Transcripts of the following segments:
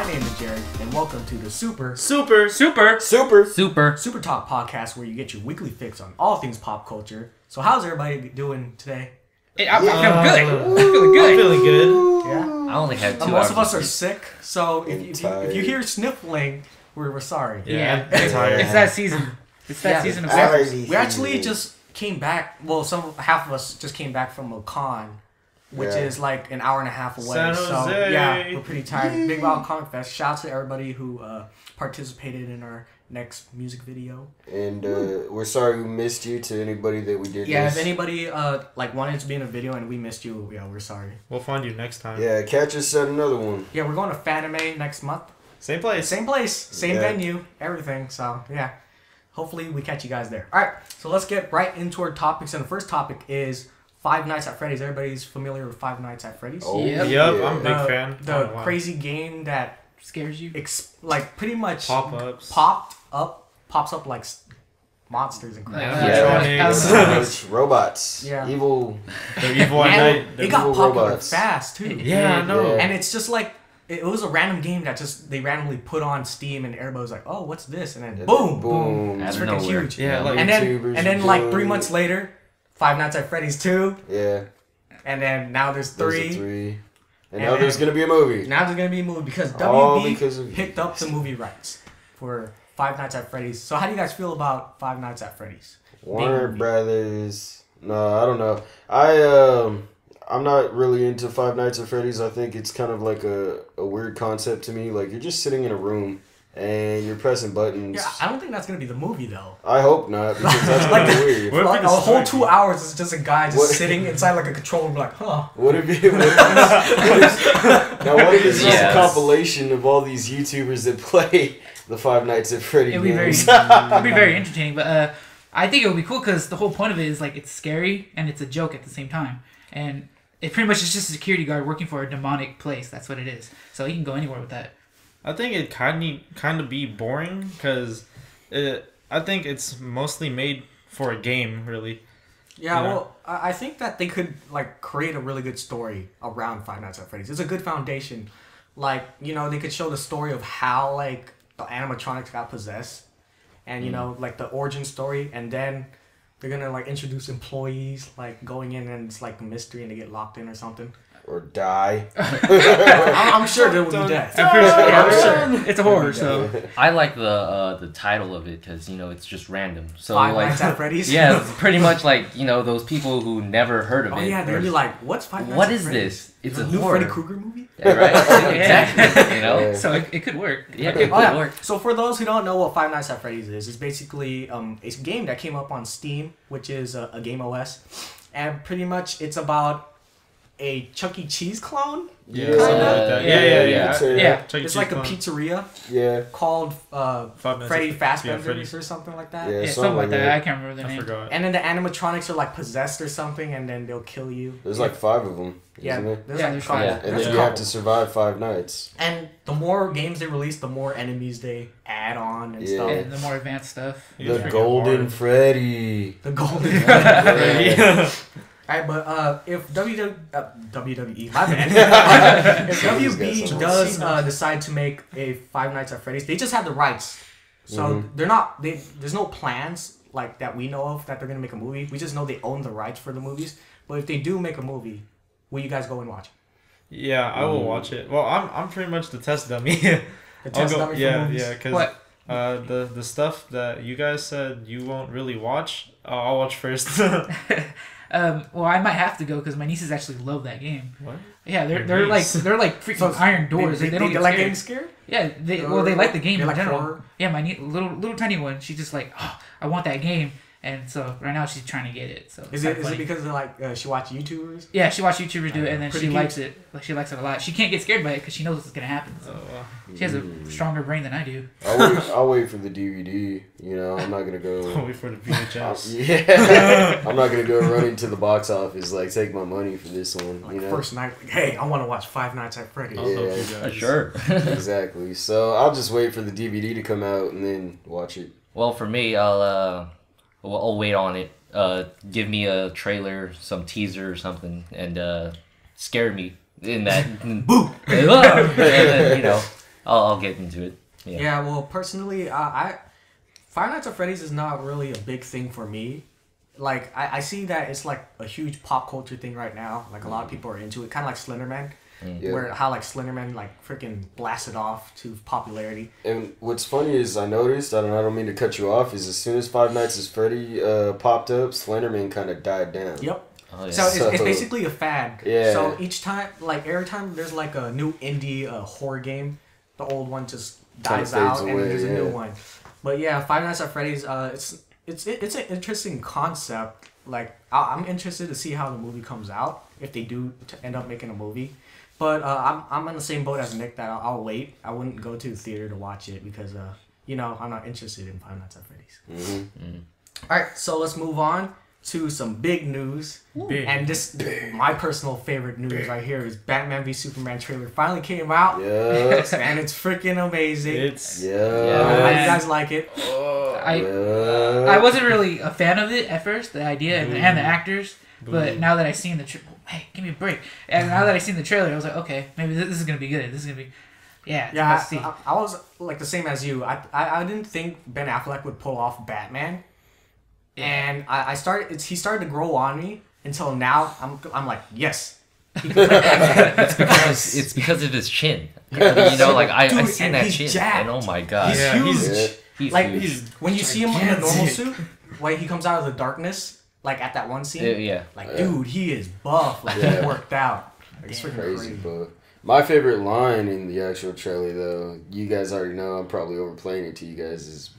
name is Jared, and welcome to the Super Talk podcast, where you get your weekly fix on all things pop culture. So, how's everybody doing today? I'm feeling good. Yeah, I only had 2 hours. Most of us are sick, so if you hear sniffling, we're sorry. Yeah. It's that season. It's that season of allergies. We actually just came back. Well, half of us just came back from a con, which is like an hour and a half away. San Jose. So yeah, we're pretty tired. Big Wild Comic Fest. Shout out to everybody who participated in our next music video. And we're sorry we missed you. To anybody that we did. Yeah, if anybody wanted to be in a video and we missed you, yeah, we're sorry. We'll find you next time. Yeah, catch us at another one. Yeah, we're going to Fanime next month. Same place, same venue, everything. So yeah, hopefully we catch you guys there. All right, so let's get right into our topics. And the first topic is Five Nights at Freddy's. Everybody's familiar with Five Nights at Freddy's? Oh, yep. Yeah. I'm a big fan. The crazy game that scares you, pretty much pops up like monsters and crap. Robots. Yeah. Evil. They're evil at night. It got popular robots. fast too. Yeah, I know. And it's just like it was a random game that they randomly put on Steam, and everybody was like, "Oh, what's this?" And then boom, it's freaking huge. Yeah, like and then like 3 months later, Five Nights at Freddy's 2. Yeah. And then now there's 3. And now there's gonna be a movie. Now there's gonna be a movie because All WB because of picked up the movie rights for Five Nights at Freddy's. So how do you guys feel about Five Nights at Freddy's? Warner Brothers. No, I don't know. I'm not really into Five Nights at Freddy's. I think it's kind of like a weird concept to me. Like, you're just sitting in a room and you're pressing buttons. Yeah, I don't think that's gonna be the movie though. I hope not, because that's kind of weird. Like a whole 2 hours is just a guy sitting inside like a control room, like, huh? What if it's just a compilation of all these YouTubers that play the Five Nights at Freddy games? It'd be very entertaining, but I think it would be cool because the whole point of it is like it's scary and it's a joke at the same time, and it pretty much is just a security guard working for a demonic place. That's what it is. So he can go anywhere with that. I think it kind of be boring because I think it's mostly made for a game, really. Yeah, well, I think that they could like create a really good story around Five Nights at Freddy's. It's a good foundation. Like, they could show the story of how like the animatronics got possessed, and like the origin story, and then they're gonna like introduce employees like going in, and it's like a mystery and they get locked in or something. Or die. I'm sure there will be death. I'm sure. It's a horror, so. I like the title of it because it's just random. So Five like Nights at Freddy's. Yeah, it's pretty much like those people who never heard of it. Oh yeah, they'd be like, "What's Five Nights What at is Freddy's? this? It's a new horror. Freddy Krueger movie." Yeah, right. Exactly. So it could work. Yeah, it could work. So for those who don't know what Five Nights at Freddy's is, it's basically a game that came up on Steam, which is a game OS, and pretty much it's about a Chuck E. Cheese clone. Yeah. It's like a pizzeria. Yeah. Called Freddy Fazbear's or something like that. Yeah, something like that. I can't remember the name. Forgot. And then the animatronics are like possessed or something, and then they'll kill you. There's like 5 of them. Isn't there? There's 5. And then you have to survive 5 nights. And the more games they release, the more enemies they add on and stuff. And the more advanced stuff. The Golden Freddy. The Golden Freddy. Alright, but if WWE, my bad. If WB does decide to make a Five Nights at Freddy's, they just have the rights. So there's no plans like that we know of that they're gonna make a movie. We just know they own the rights for the movies. But if they do make a movie, will you guys go and watch? Yeah, I will watch it. Well, I'm pretty much the test dummy. The test dummy for movies? because the stuff that you guys said you won't really watch, I'll watch first. Well, I might have to go because my nieces actually love that game. What? Yeah, they're like freaking iron doors. They don't get like scared. getting scared. Yeah, they like the game in general. Horror? Yeah, my little tiny one, she's just like, oh, I want that game. And so right now she's trying to get it. So is it because of like she watched YouTubers? Yeah, she watched YouTubers do it, and then she cute. likes it. Like she likes it a lot. She can't get scared by it because she knows what's gonna happen. So she has a stronger brain than I do. I'll wait for the DVD. I'm not gonna go. I'll wait for the VHS. I'm not gonna go running to the box office like take my money for this one. Like first night, like, hey, I want to watch Five Nights at Freddy's. Yeah, Sure. Exactly. So I'll just wait for the DVD to come out and then watch it. Well, for me, I'll wait on it. Give me a trailer, some teaser or something, and scare me in that. Boo! And then, I'll get into it. Yeah. Well, personally, Five Nights at Freddy's is not really a big thing for me. Like I see that it's like a huge pop culture thing right now. Like a lot of people are into it, kind of like Slenderman. Yeah. Where how like Slenderman like freaking blasted off to popularity. And what's funny is I noticed, I don't mean to cut you off, is as soon as Five Nights at Freddy popped up, Slenderman kind of died down. Yep. Oh, yeah. So it's basically a fad. Yeah. So each time, like every time there's like a new indie horror game, the old one just dies out and then there's a new one. But yeah, Five Nights at Freddy's, it's an interesting concept. Like I'm interested to see how the movie comes out if they do end up making a movie. But I'm in the same boat as Nick that I'll wait. I wouldn't go to the theater to watch it because I'm not interested in Five Nights at Freddy's. All right, so let's move on to some big news. Big. And my personal favorite news right here is Batman v Superman trailer finally came out. Yeah. And it's freaking amazing. It's How Yeah. do you guys like it? I wasn't really a fan of it at first, the idea and the actors. But now that I've seen hey, give me a break. And now that I've seen the trailer, I was like, okay, maybe this is gonna be good. This is gonna be, I was like the same as you. I didn't think Ben Affleck would pull off Batman, and he started to grow on me until now. I'm like, yes. He can play Batman. It's because of his chin. You know, like I Dude, seen and that he's chin, jacked. and oh my god, He's Yeah, huge. he's like huge. when you see him in a normal suit, when he comes out of the darkness, like at that one scene, Yeah. like dude, he is buff. Like Yeah. he worked out. Like, it's freaking Crazy, crazy. but my favorite line in the actual trailer, though, you guys already know, I'm probably overplaying it to you guys, is,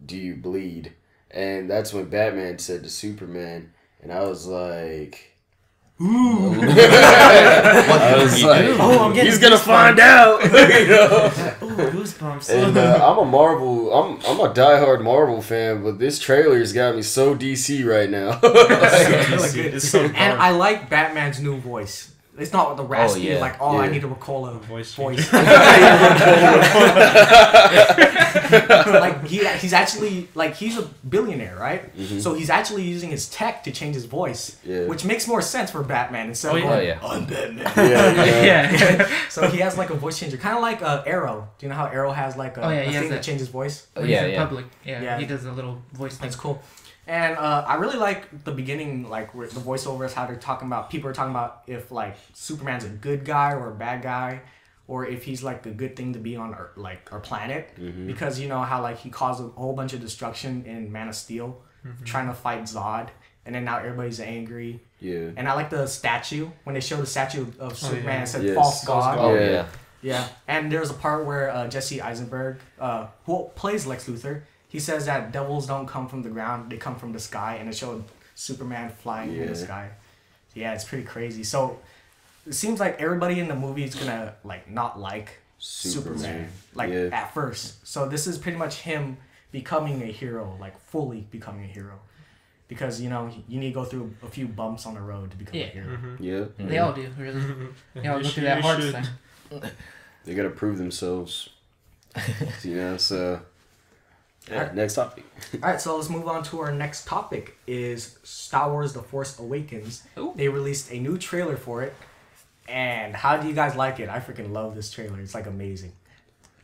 "Do you bleed?" And that's when Batman said to Superman, and I was like... Ooh. I was like, I'm getting he's gonna find out. You know? Ooh, goosebumps. And I'm I'm a diehard Marvel fan, but this trailer's got me so DC right now. It's really good. It's so And dark. I like Batman's new voice. It's not the raspy, yeah. like, Yeah. I need a Ricola Voice voice. change. Like, he's actually, like, he's a billionaire, right? So he's actually using his tech to change his voice, Yeah. which makes more sense for Batman instead of yeah. going, Oh, yeah. I'm Batman. yeah. So he has, like, a voice changer. Kind of like Arrow. Do you know how Arrow has, like, a he has thing to that. change his voice? Oh, When yeah, he's in yeah. public. Yeah. He does a little voice thing. That's cool. And I really like the beginning, like where the voiceovers, how they're talking about, people are talking about if like Superman's a good guy or a bad guy, or if he's like a good thing to be on our planet, because you know how like he caused a whole bunch of destruction in Man of Steel, trying to fight Zod, and then now everybody's angry. Yeah. And I like the statue when they show the statue of Superman, yeah. it said Yes. false god. Oh Yeah. yeah. Yeah, and there's a part where Jesse Eisenberg, who plays Lex Luthor, he says that devils don't come from the ground, they come from the sky, and it showed Superman flying in the sky. Yeah, it's pretty crazy. So it seems like everybody in the movie is gonna like not like Superman, like at first. So this is pretty much him becoming a hero, like fully becoming a hero. Because, you know, you need to go through a few bumps on the road to become a hero. Yeah. They all do, really. They all You go should- through that you hard should. thing. They gotta prove themselves. You know, so... Yeah, next topic. Alright, so let's move on to our next topic is Star Wars The Force Awakens. Ooh. They released a new trailer for it. And how do you guys like it? I freaking love this trailer. It's like amazing.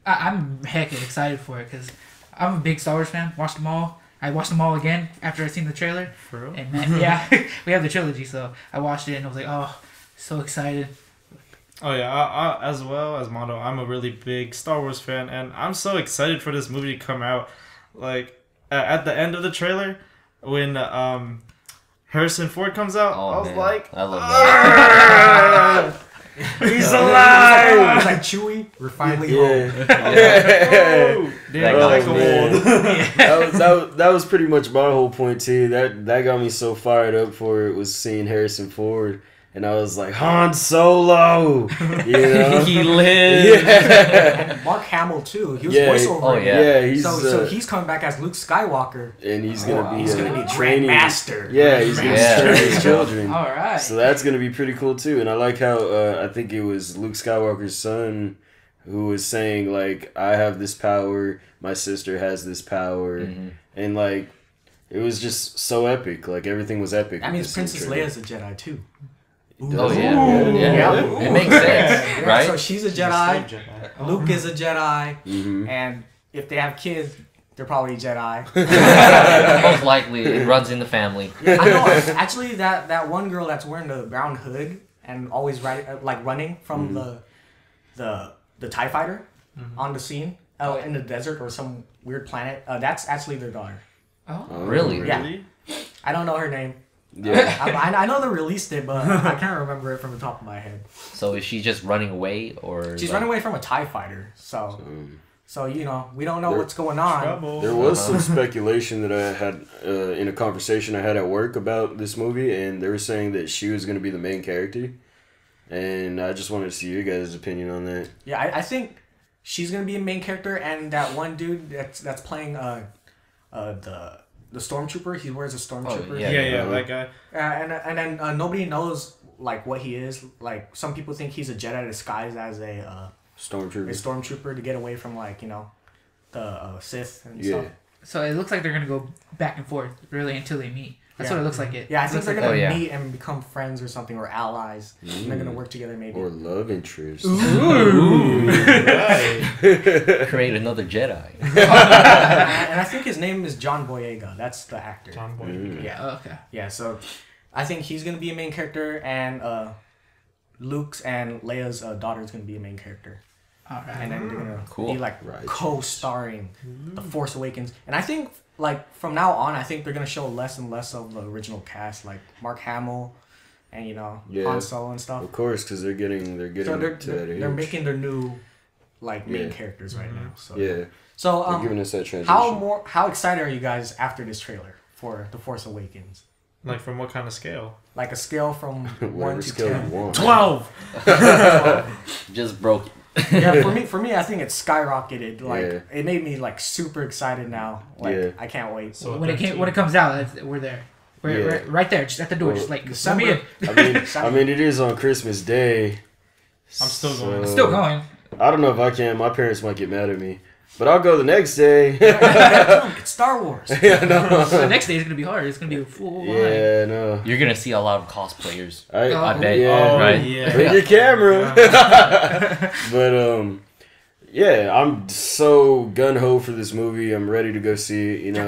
I'm heckin' excited for it because I'm a big Star Wars fan. Watched them all. I watched them all again after I seen the trailer. For real? And man, yeah, we have the trilogy, so I watched it and I was like, oh, so excited. Oh yeah, I, as well as Mondo, I'm a really big Star Wars fan, and I'm so excited for this movie to come out. Like at the end of the trailer, when Harrison Ford comes out, Oh, I was man. like, I love that. he's It's alive! like Chewie, we're finally home. Oh, damn, Oh, like man. that was pretty much my whole point too. That got me so fired up for it, was seeing Harrison Ford, and I was like, Han Solo, you know. He lives. Yeah. And Mark Hamill too. He was Yeah. voiceover. Oh, yeah. Yeah, he's So he's coming back as Luke Skywalker. and he's gonna be He's gonna be a training. Grandmaster. Yeah, he's gonna Yeah. train his children. All right. So that's gonna be pretty cool too. And I like how I think it was Luke Skywalker's son who was saying like, I have this power, my sister has this power, and like it was just so epic. Like everything was epic. That with means this Princess trailer. Leia's a Jedi too. Oh yeah. It makes sense, Yeah, right? so she's a Jedi. Luke is a Jedi, and if they have kids, they're probably Jedi. Most likely, it runs in the family. Yeah, I know. Actually, that one girl that's wearing the brown hood and always running from the TIE fighter on the scene in the desert or some weird planet. That's actually their daughter. Oh. Really? Yeah. I don't know her name. Yeah. I know they released it, but I can't remember it from the top of my head. So is she just running away, or She's running away from a TIE fighter, so you know, we don't know what's going on. Trouble. There was some speculation that I had in a conversation I had at work about this movie, and they were saying that she was going to be the main character. And I just wanted to see your guys' opinion on that. Yeah, I think she's gonna be a main character, and that one dude that's playing the stormtrooper. He wears a stormtrooper. Yeah, that guy. And then nobody knows like what he is. Like some people think he's a Jedi disguised as a stormtrooper to get away from like the Sith and stuff. So it looks like they're gonna go back and forth really until they meet. That's what it looks like. Yeah, I think they're gonna like meet and become friends or something, or allies. And they're gonna work together maybe. Or love interest. create another Jedi? And I think his name is John Boyega. That's the actor. John Boyega. Yeah. Oh, okay. Yeah. So I think he's gonna be a main character, and Luke's and Leia's daughter is gonna be a main character. All right. And then they're gonna Cool. be like Right. co-starring The Force Awakens. And I think like from now on, I think they're gonna show less and less of the original cast, like Mark Hamill, and Han Solo and stuff. Of course, because they're getting So to that age. they're making their new like main characters right now. So Yeah. So They're giving us that transition. how excited are you guys after this trailer for The Force Awakens? Like from what kind of scale? Like a scale from 1 Whatever to scale 10. you want. 12. Just broke it. Yeah, for me, I think it skyrocketed. Like Yeah. it made me like super excited now. Like Yeah. I can't wait. So when it comes out, we're there. We're Yeah. right there, just at the door, Well, just like December. I mean, it is on Christmas Day. I'm still going. It's still going. I don't know if I can. My parents might get mad at me. But I'll go the next day. It's Star Wars. Yeah, no. The next day is gonna be hard. It's gonna be a full line. Yeah, no. You're gonna see a lot of cosplayers. I bet. Yeah, Oh, right. yeah. Bring your camera. But yeah, I'm so gun ho for this movie. I'm ready to go see it. You know,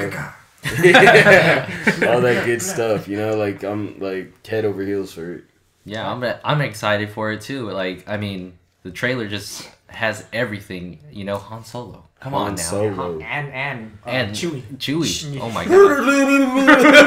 all that good stuff. You know, like I'm like head over heels for it. Yeah, I'm excited for it too. Like, I mean, the trailer just has everything. You know, Han Solo. Come on now. Solo. And Chewie. Chewie. Oh my god.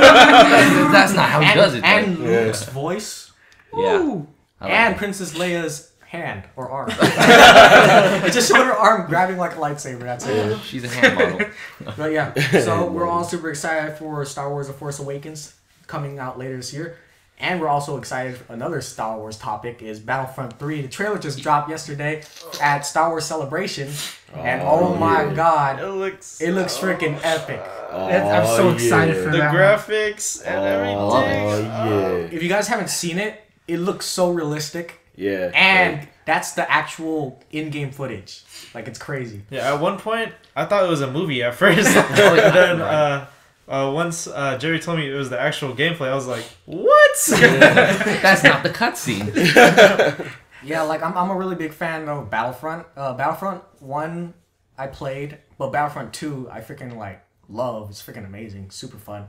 That's not how he does it. And though. Luke's voice. Yeah. Woo. I like And it. Princess Leia's hand or arm. It just showed her arm grabbing like a lightsaber. That's it. She's a hand model. But yeah, so we're all super excited for Star Wars: The Force Awakens coming out later this year. And we're also excited for another Star Wars topic is Battlefront 3. The trailer just dropped yesterday at Star Wars Celebration. And oh my god, It looks freaking epic. I'm so excited for the that. graphics and everything. yeah. If you guys haven't seen it, it looks so realistic. Yeah. And that's the actual in-game footage. Like, it's crazy. Yeah, at one point I thought it was a movie at first. And then once Jerry told me it was the actual gameplay, I was like, "What?" That's not the cutscene. Yeah, like, I'm a really big fan of Battlefront. Battlefront 1, I played. But Battlefront 2, I freaking, like, love. It's freaking amazing. Super fun.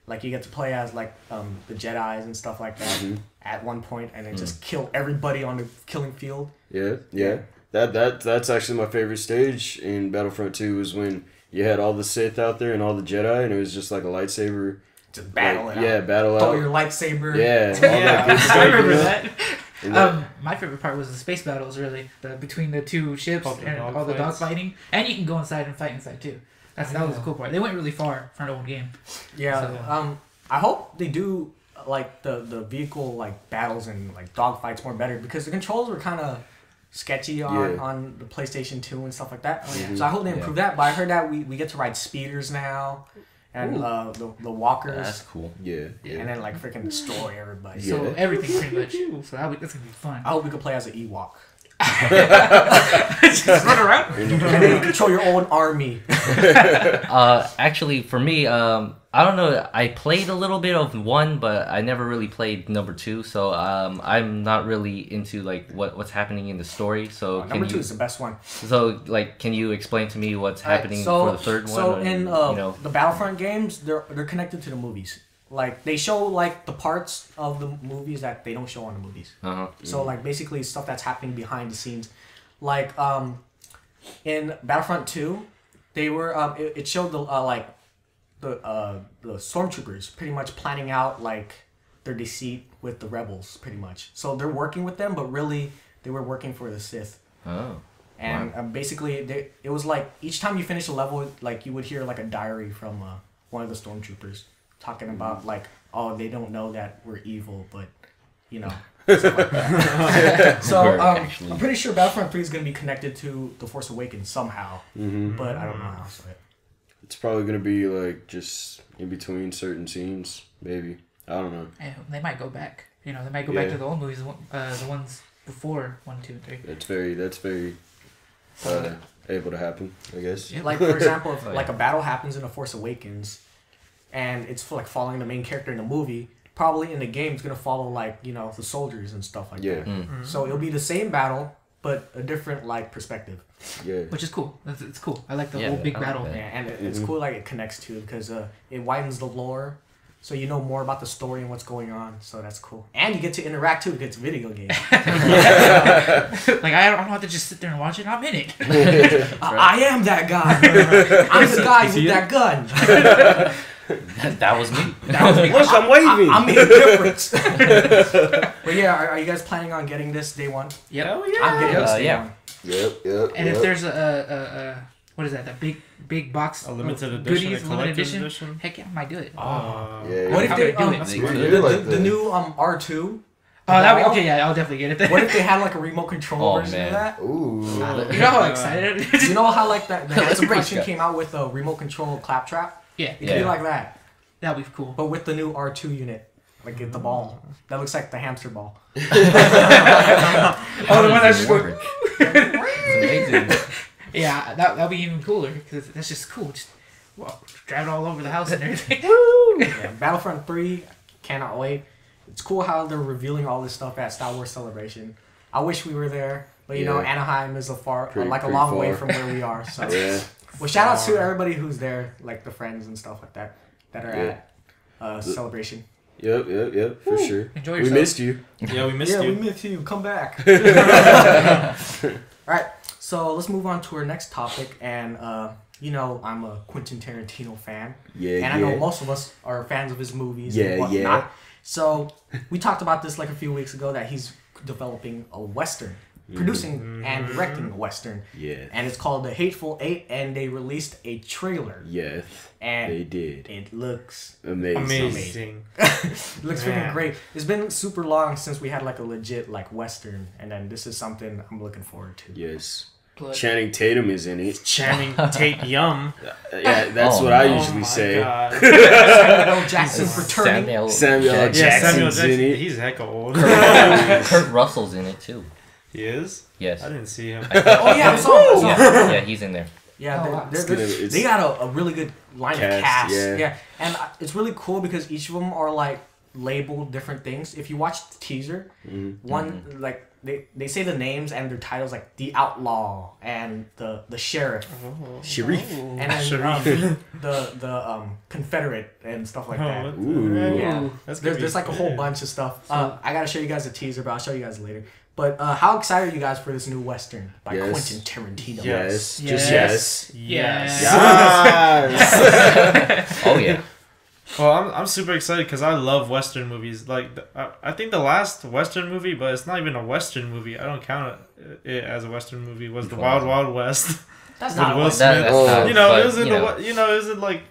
Like, you get to play as, like, the Jedis and stuff like that at one point, and then just kill everybody on the killing field. Yeah. That's actually my favorite stage in Battlefront 2 was when you had all the Sith out there and all the Jedi, and it was just like a lightsaber. Just battle it out. Yeah, battle Throw out. your lightsaber. Yeah, all that good stuff. I remember you know? that. And that- My favorite part was the space battles, really, between the two ships All the and dog all the dog fights. fighting, and you can go inside and fight inside too. That was the cool part. They went really far for an old game. Yeah. So, I hope they do like the vehicle like battles and like dogfights more better because the controls were kind of sketchy on the PlayStation 2 and stuff like that. So I hope they improve that. But I heard that we get to ride speeders now, and the walkers. That's cool. Yeah. And then like freaking destroy everybody. Yeah. So everything pretty much. So that's gonna be fun. I hope we could play as an Ewok. Just run around. And then you control your own army. Actually, for me, I don't know. I played a little bit of 1, but I never really played number 2. So I'm not really into like what's happening in the story. So Number 2 is the best one. So like, can you explain to me what's happening for the third one? So or, in you know? the Battlefront games, they're connected to the movies. Like they show like the parts of the movies that they don't show on the movies. So like basically stuff that's happening behind the scenes. Like in Battlefront 2, they were it showed the stormtroopers pretty much planning out like their deceit with the rebels pretty much. So they're working with them, but really they were working for the Sith. Oh. And basically it was like each time you finish a level, like you would hear like a diary from one of the stormtroopers talking about like, oh, they don't know that we're evil, but you know. Stuff like that. So I'm pretty sure Battlefront 3 is going to be connected to The Force Awakens somehow, but I don't know how. So it's probably gonna be like just in between certain scenes, maybe. I don't know. And they might go back. You know, they might go back to the old movies, the ones before 1, 2, and 3. That's very able to happen, I guess. like for example, if like a battle happens in The Force Awakens, and it's like following the main character in the movie, probably in the game it's gonna follow like, you know, the soldiers and stuff like that. So it'll be the same battle, but a different like perspective. Yeah. Which is cool. It's cool. I like the whole big battle. Yeah, and it's cool like it connects too because it widens the lore, so you know more about the story and what's going on. So that's cool, and you get to interact too because it's a video game. Like I don't have to just sit there and watch it. I'm in it. I am that guy. I'm the guy with that gun. That was me. Look, I'm waving. I'm making a difference. But yeah, are you guys planning on getting this day one? Yep. Oh yeah. I'm getting this day one. Yep. And if there's a what is that? The big box. A limited of edition, goodies, a limited collector's edition. Heck yeah, I might do it. Yeah. What if they do it? That's They pretty could. good, like the new R2? Oh, that'd be okay. Yeah, I'll definitely get it. Then. What if they had like a remote control version man. of that? Ooh. You know how excited? You know how like that the Let's Handsome break collection that. came out with a remote control claptrap? Yeah, It could be like that, that'd be cool. but with the new R2 unit. Like the ball. That looks like the hamster ball. Oh, the one that's just going. It's amazing. Yeah, that'd be even cooler because that's just cool. Just drive it all over the house and everything. Yeah, Battlefront 3, cannot wait. It's cool how they're revealing all this stuff at Star Wars Celebration. I wish we were there, but you know, Anaheim is a long way from where we are. So, well, shout out to everybody who's there, like the friends and stuff like that are at Celebration. Yep, for sure. Enjoy We yourself. missed you. Yeah, we missed you. we missed you. Come back. Alright, so let's move on to our next topic. And, you know, I'm a Quentin Tarantino fan. And I know most of us are fans of his movies and whatnot. So, we talked about this like a few weeks ago that he's developing a Western. Producing and directing a Western. Yeah. And it's called The Hateful Eight, and they released a trailer. Yes. And they did. It looks Amazing. it looks freaking great. It's been super long since we had like a legit like Western, and then this is something I'm looking forward to. Yes. Blood. Channing Tatum is in it. Channing Tate Yum. Yeah, that's what I usually say. God. Samuel L. Jackson's returning. Samuel L. Yeah, Samuel Jackson's in Jackson. it. He's hecka old. Kurt Russell's in it too. He is? Yes. I didn't see him. Oh yeah, I saw. Yeah, he's in there. Yeah, Oh, wow. they got a really good line of cast. Yeah. And it's really cool because each of them are like labeled different things. If you watch the teaser, one like they say the names and their titles like the outlaw and the sheriff, Sharif. and then the Confederate and stuff like that. Ooh. Yeah, That's gonna there's be like a whole good. bunch of stuff. I gotta show you guys a teaser, but I'll show you guys later. But how excited are you guys for this new Western by Quentin Tarantino? Yes. Yes. Just yes. Yes. Yes. Oh yeah. Well, I'm super excited because I love Western movies. Like, I think the last Western movie, but it's not even a Western movie. I don't count it as a Western movie. Was the Wild Wild West? That's With not Will Will Smith. That's not, You know, but, it was in you know. the you know, it was in like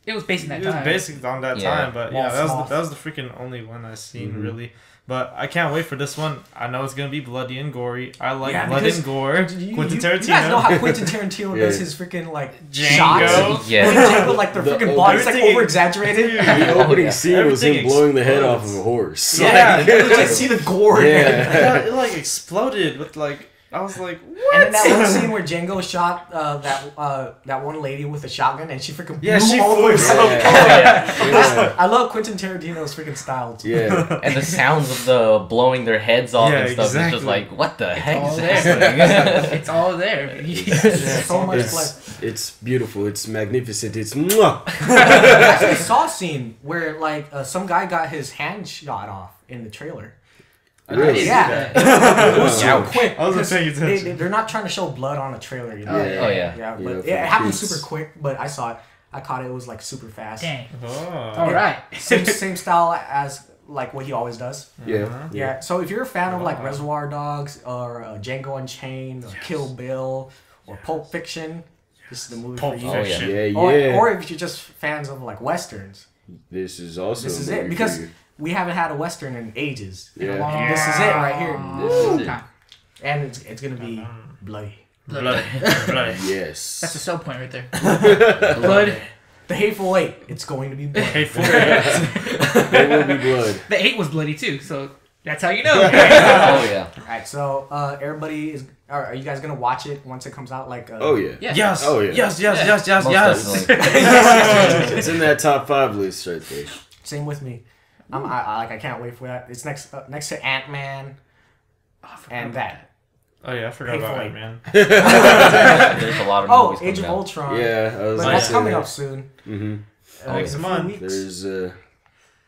It was based in that it was time. basically on that Yeah. time. But yeah, Moth. that was the freaking only one I've seen really. But I can't wait for this one. I know it's gonna be bloody and gory. I like blood because and gore. Quentin Tarantino. You guys know how Quentin Tarantino does his freaking like Django. shots? Yeah. Django, like their freaking bodies like everything- over exaggerated. The opening yeah. scene was him Everything blowing the head off explodes. of a horse. Yeah, you just see the gore. Yeah. It like exploded with like I was like, what? And then that one scene where Django shot that one lady with a shotgun and she freaking blew she all the way flew. up. Yeah. I love Quentin Tarantino's freaking style too. Yeah. And the sounds of the blowing their heads off Yeah, and stuff is exactly. just like, what the heck all is there. happening? It's all there. So much play. It's beautiful. It's magnificent. It's mwah. I actually saw a scene where like some guy got his hand shot off in the trailer. Really? Yeah. It was Yeah. so quick. I wasn't because paying attention. they're not trying to show blood on a trailer, you know? Oh, Oh, yeah. Yeah, but You know, it for the happened kids. super quick, but I saw it. I caught it. It was like super fast. Dang. Oh. All right. Same style as like what he always does. Yeah. Yeah. So if you're a fan of like Wow. Reservoir Dogs or Django Unchained or Kill Bill or Pulp Fiction, this is the movie Pulp for you. Oh, yeah. Fiction. Yeah. Or, Yeah. or if you're just fans of like westerns, This is also. this is a it movie because for you. we haven't had a western in ages. Yeah. This is it right here, This is it. Okay. and it's gonna be bloody. Bloody. Bloody. Yes. That's a sell point right there. Blood. The Hateful Eight. It's going to be bloody. Hey, for There will be blood. The 8 was bloody too, so that's how you know. Oh yeah. All right, so everybody is. Are you guys gonna watch it once it comes out? Like, Oh yeah. Yeah. Yes. Oh, yeah. Yes. Yeah. Most Yes. definitely. It's in that top 5 list right there. same with me. I can't wait for that. It's next to Ant-Man and that. Oh yeah, I forgot Hateful about Eight. that, man. There's a lot of Oh, movies Age of coming out. Ultron. Yeah, I was But gonna that's say coming that. up soon. Mm-hmm. Next in a few month. weeks. There's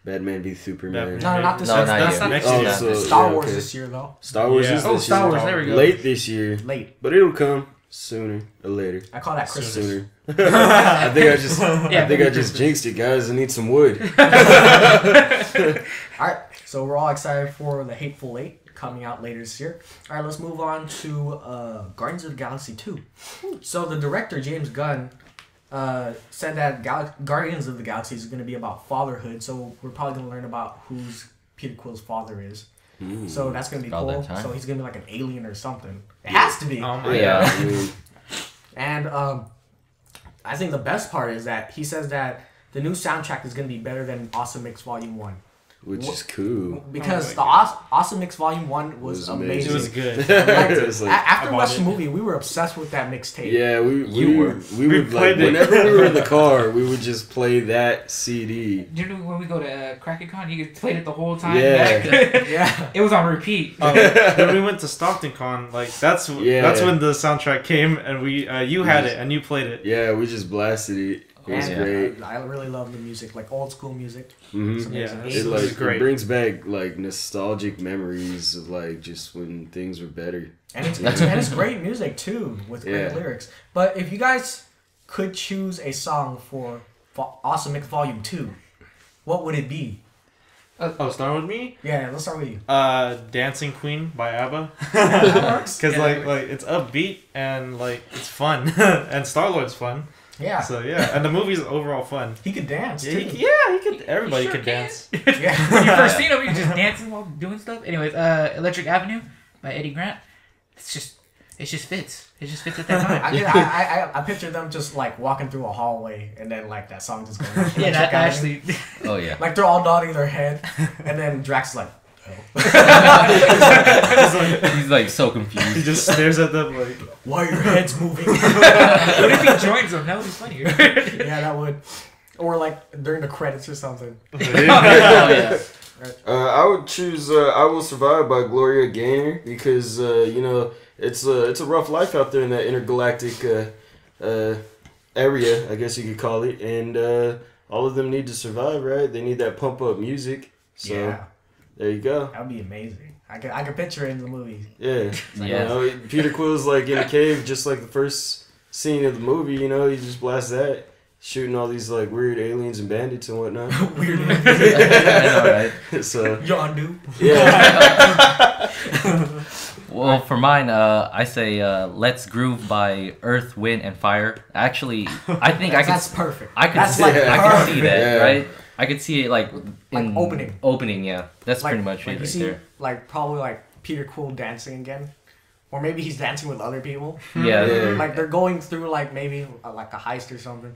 Batman v Superman. Batman. No, not this No, year. not That's yet. next Oh, year. so- Star yeah, Wars okay. this year though. Star Wars Yeah. is Oh, this Star year. Wars, there we go. Late this year, Late. but it'll come sooner or later. I call that Christmas. Sooner. I think I maybe just jinxed it, guys. I need some wood. All right, so we're all excited for the Hateful Eight coming out later this year. All right, let's move on to Guardians of the Galaxy 2. So the director James Gunn said that Guardians of the Galaxy is going to be about fatherhood. So we're probably going to learn about who's Peter Quill's father is. So that's going to be About cool. that time. So he's going to be like an alien or something. It has to be. Oh my Yeah. god. I mean, And I think the best part is that he says that the new soundtrack is going to be better than Awesome Mix Volume 1. which is cool. Because Oh my the Awesome Mix Volume 1 was It was amazing. It was good. Like, It's like- after I bought watching the it. movie, we were obsessed with that mixtape. Yeah, we We would like played it. whenever we were in the car, we would just play that CD. Do you know when we go to KrakenCon, you could play it the whole time? Yeah. Yeah. It was on repeat. When we went to Stockton Con, like that's Yeah. when the soundtrack came, and we you had it and you played it. Yeah, we just blasted it. It was And great. I really love the music, like old school music. It's hmm amazing. Yeah, It It like was great. it brings back like nostalgic memories of like just when things were better. And it's great music too, with great Yeah. lyrics. But if you guys could choose a song for Awesome Mix Volume 2, what would it be? Oh, start with me. Yeah, let's start with you. Dancing Queen by ABBA. That works. Because Yeah, like it's upbeat and like it's fun, and Star Lord's fun. Yeah. So yeah, and the movie's overall fun. He could dance Yeah, too. he could. Everybody sure could can. dance. Yeah. When you first seen him, you just dancing while doing stuff. Anyways, Electric Avenue by Eddie Grant. It just fits. It just fits at that time. I picture them just like walking through a hallway and then like that song just going. Yeah, that Avenue. actually. Oh yeah. Like they're all nodding their head, and then Drax is like, He's like so He confused. just stares at them like. "Why are your heads moving?" What if he joins them? That would be funnier. Yeah, that would. Or like during the credits or something. Oh yeah. I would choose "I Will Survive" by Gloria Gaynor because you know it's a rough life out there in that intergalactic area, I guess you could call it, and all of them need to survive, right? They need that pump up music. So Yeah, there you go. that would be amazing. I could picture it in the movie. Yeah, Yeah. You know, Peter Quill's like in a cave, just like the first scene of the movie. You know, he just blasts that, shooting all these like weird aliens and bandits and whatnot. Weird. I know, right? So Yondu. yeah, Well, for mine, I say "Let's Groove" by Earth, Wind, and Fire. Actually, I think That's perfect. I could That's see, like Yeah. I could perfect. see that, Yeah. right? I could see it like in opening. Opening, yeah. That's Like, pretty much like it you right see, there. like probably like Peter Quill dancing again, or maybe he's dancing with other people. Yeah. Yeah. Like they're going through like maybe like a heist or something,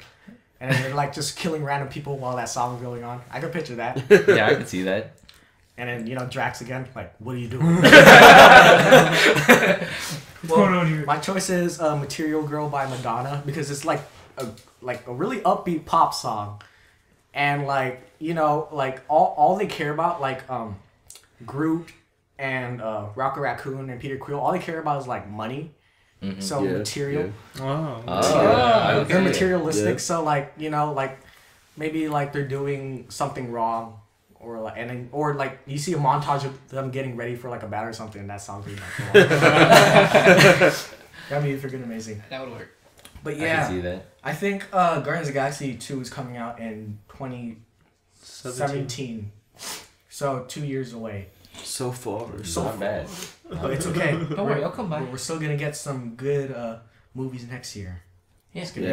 and then they're like just killing random people while that song's going on. I could picture that. Yeah, I could see that. And then Drax again, like, what are you doing? going on here? My choice is "Material Girl" by Madonna because it's like a really upbeat pop song, and like like all they care about like Groot and Rocket Raccoon and Peter Quill, all they care about is like money. Mm-hmm. So material. Yeah. Oh. They're materialistic. Yeah. So like like maybe like they're doing something wrong. Or like like you see a montage of them getting ready for like a battle or something, and that song's really like that'd be freaking amazing. That would work. But yeah, I can see that. I think Guardians of the Galaxy 2 is coming out in 2017, so 2 years away. So far, so not bad. But it's okay. Don't worry, I'll come by. We're still gonna get some good movies next year. Yeah, we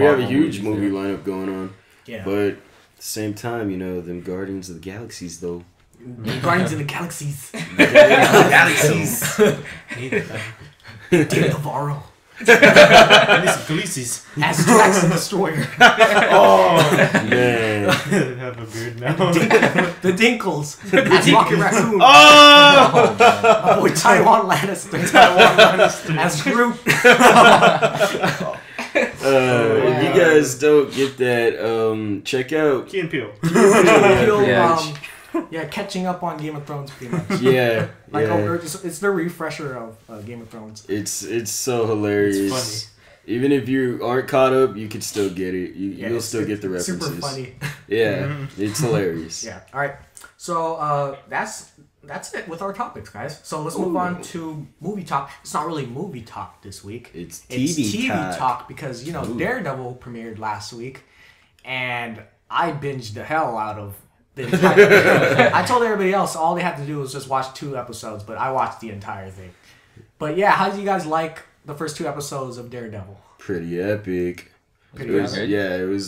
have a huge movie lineup going on. Yeah, but. At the same time, them Guardians of the Galaxies, though. Guardians of the Galaxies. Galaxies. David Navarro. Khaleesi's. As Drax the Destroyer. Oh, man. Have a beard now. The Dinkles. As Rocket Raccoon. Oh! My boy Tywin Lannister. As Groot. If you guys don't get that, check out Key and Peele. Catching up on Game of Thrones pretty much. Yeah, it's the refresher of Game of Thrones. It's so hilarious. It's funny. Even if you aren't caught up, you can still get it. You'll still get the references. Super funny. Yeah, it's hilarious. Yeah. All right. So that's it with our topics, guys. So let's move on to movie talk. It's not really movie talk this week. It's TV talk because Daredevil premiered last week, and I binged the hell out of the entire thing. I told everybody else all they had to do was just watch 2 episodes, but I watched the entire thing. But yeah, how did you guys like the first 2 episodes of Daredevil? Pretty epic. It was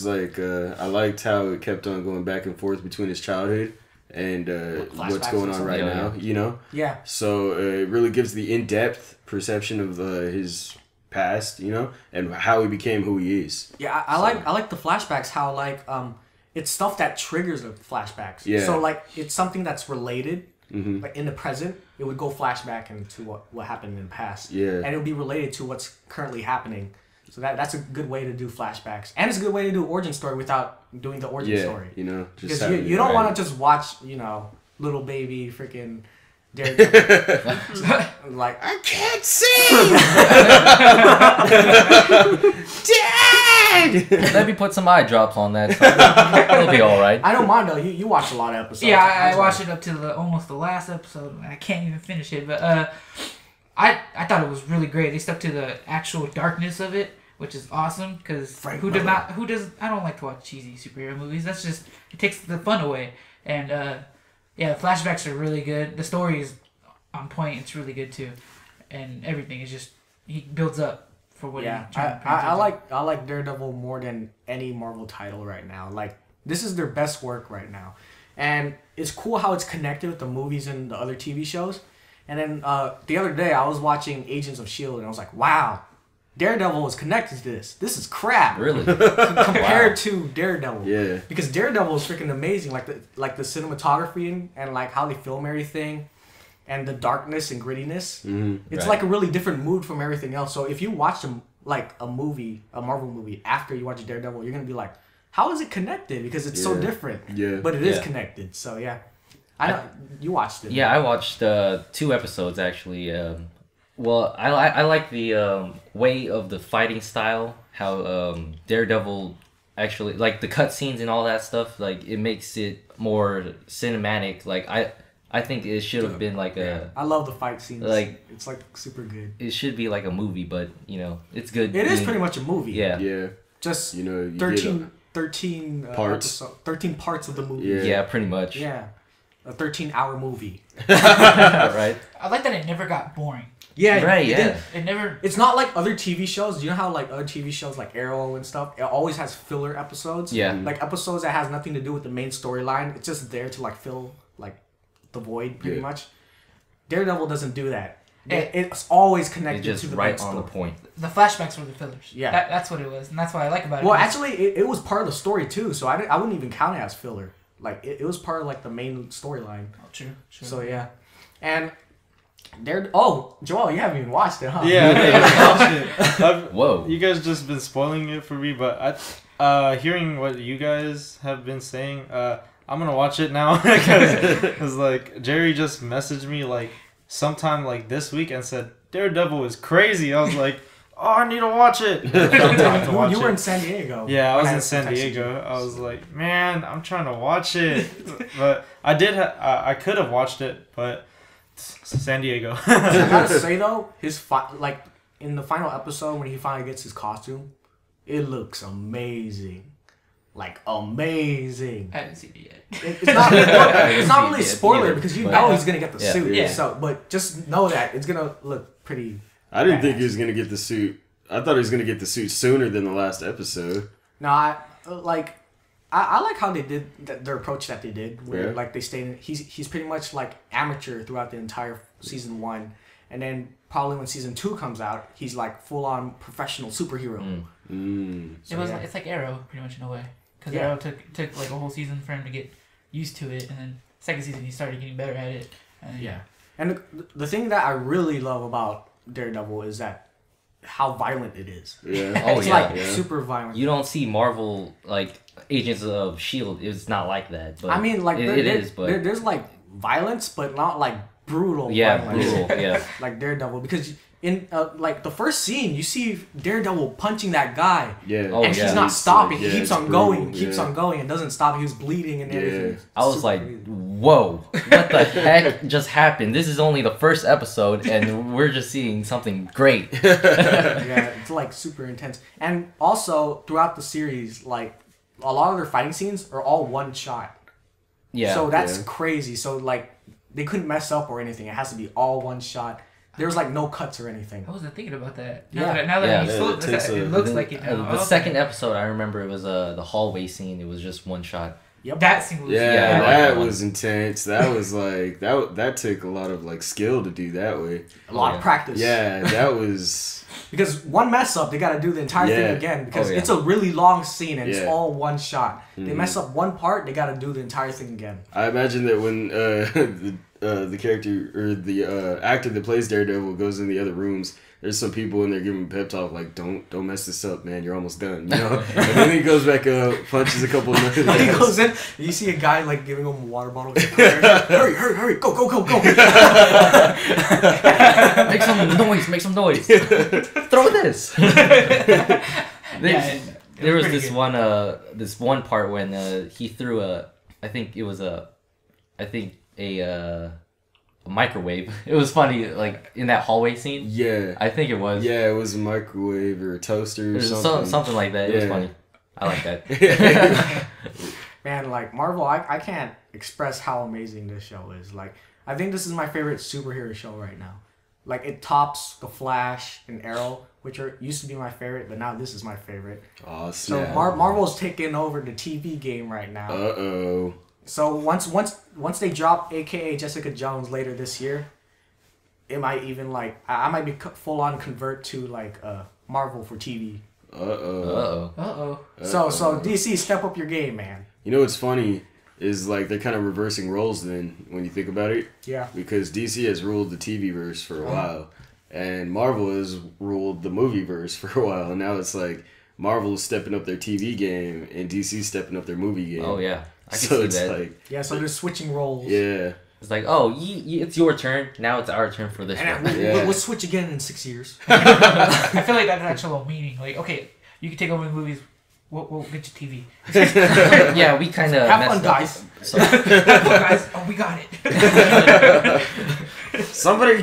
like I liked how it kept on going back and forth between his childhood and what's going on right now, Yeah. So it really gives the in-depth perception of his past, and how he became who he is. Yeah, I like the flashbacks. How like it's stuff that triggers the flashbacks. Yeah. So like it's something that's related. Mm-hmm. Like in the present, it would go flashback into what happened in the past. Yeah. And it would be related to what's currently happening. So that's a good way to do flashbacks, and it's a good way to do origin story without doing the origin story. Just because you don't want to just watch little baby freaking Daredevil. Like I can't see. Dad. Let me put some eye drops on that. It'll be all right. I don't mind though. You watch a lot of episodes. Yeah, I watched it up to almost the last episode. And I can't even finish it, but I thought it was really great. They stuck to the actual darkness of it, which is awesome. Because I don't like to watch cheesy superhero movies. That's just it takes the fun away. And the flashbacks are really good. The story is on point. It's really good too, and everything is just he builds up for what. Yeah, I like Daredevil more than any Marvel title right now. Like this is their best work right now, and it's cool how it's connected with the movies and the other TV shows. And then the other day I was watching Agents of S.H.I.E.L.D. and I was like, wow, Daredevil is connected to this. This is crap. Really? Compared to Daredevil. Yeah. Because Daredevil is freaking amazing. Like the cinematography and like how they film everything and the darkness and grittiness. Mm-hmm. It's like a really different mood from everything else. So if you watch a Marvel movie, after you watch Daredevil, you're going to be like, how is it connected? Because it's so different. Yeah. But it is connected. So yeah. I know you watched it. Yeah, I watched 2 episodes actually. Well, I like the way of the fighting style. How Daredevil actually like the cutscenes and all that stuff. Like it makes it more cinematic. Like I think it should have been like a. I love the fight scenes. Like it's like super good. It should be like a movie, but it's good. It is pretty much a movie. Yeah. Yeah. Just you 13 parts. 13 parts of the movie. Yeah, pretty much. Yeah. A 13-hour movie. Right. I like that it never got boring. Yeah. Right. Yeah. It never. It's not like other TV shows. You know how like other TV shows like Arrow and stuff, it always has filler episodes. Yeah. Like episodes that has nothing to do with the main storyline. It's just there to like fill like the void pretty much. Daredevil doesn't do that. It's always connected just to the right main on story. the point. The flashbacks were the fillers. Yeah. That's what it was, and that's what I like about it. Well, actually, it was part of the story too, so I wouldn't even count it as filler. Like it was part of like the main storyline. Oh, true. So yeah, and Joel, you haven't even watched it, huh? Yeah, I watched it. Whoa. You guys just been spoiling it for me, but hearing what you guys have been saying, I'm gonna watch it now because like Jerry just messaged me like sometime like this week and said Daredevil is crazy. I was like, oh, I need to watch it. You were in San Diego. Yeah, I was in San Diego. I was like, man, I'm trying to watch it, but I did. I could have watched it, but San Diego. I gotta say though, like in the final episode when he finally gets his costume, it looks amazing. Like amazing. I haven't seen it yet. It's not really a spoiler because you know he's gonna get the suit. Yeah. So, but just know that it's gonna look pretty. I didn't think he was gonna get the suit. I thought he was gonna get the suit sooner than the last episode. No, I like how they did their approach that they did. Where like they stayed. He's pretty much like amateur throughout the entire season 1, and then probably when season 2 comes out, he's like full on professional superhero. So it's like Arrow, pretty much in a way, because Arrow took like a whole season for him to get used to it, and then second season he started getting better at it. And and the thing that I really love about Daredevil is that how violent it is. Yeah. Oh, it's yeah, like yeah. super violent. You don't see Marvel like Agents of S.H.I.E.L.D. It's not like that. But I mean, like it is, but there's like violence, but not like brutal. yeah, violence. brutal. Yeah. Like Daredevil, because in like the first scene, you see Daredevil punching that guy. Yeah. And he's not stopping. Like, he keeps on going, keeps on going, and doesn't stop. He was bleeding and everything. I was like, whoa, what the heck just happened? This is only the first episode, and we're just seeing something great. Yeah, it's like super intense. And also, throughout the series, like, a lot of their fighting scenes are all one shot. Yeah. So that's crazy. So, like, they couldn't mess up or anything. It has to be all one shot. There's like no cuts or anything. I wasn't thinking about that. Yeah. Now that you it takes it looks like it now. The second episode, I remember it was the hallway scene. It was just one shot. Yep. That scene was that was intense. That was like that took a lot of like skill to do that way. A lot of practice. Yeah, that was because one mess up, they got to do the entire thing again because it's a really long scene and it's all one shot. They mess up one part, they got to do the entire thing again. I imagine that when the character or the actor that plays Daredevil goes in the other rooms, there's some people in there giving him pep talk like, don't mess this up, man, you're almost done, you know. And then he goes back up, punches a couple of He goes in, you see a guy like giving him a water bottle. hurry, go. Make some noise. Throw this. There was this one part when he threw a microwave. It was funny, like in that hallway scene. Yeah, I think it was. Yeah, it was a microwave or a toaster or something. Something like that. It was funny. I like that. Man, like Marvel, I can't express how amazing this show is. Like, I think this is my favorite superhero show right now. Like, it tops The Flash and Arrow, which used to be my favorite, but now this is my favorite. Awesome. So Marvel's taking over the TV game right now. Uh-oh. So once they drop AKA Jessica Jones later this year, it might even like I might be full on convert to like Marvel for TV. Uh-oh. So DC, step up your game, man. You know what's funny is like they're kind of reversing roles then when you think about it. Yeah. Because DC has ruled the TV verse for a while, and Marvel has ruled the movie verse for a while, and now it's like Marvel is stepping up their TV game and DC stepping up their movie game. Oh yeah. I can So see it's that. like So they're switching roles. yeah. It's like, oh, it's your turn. Now it's our turn for this one. We'll switch again in 6 years. I feel like that's actual meaning. Like, okay, you can take over the movies. We'll get you TV. Yeah, we kind of have fun, guys. So. Have fun, guys. Oh, we got it. Somebody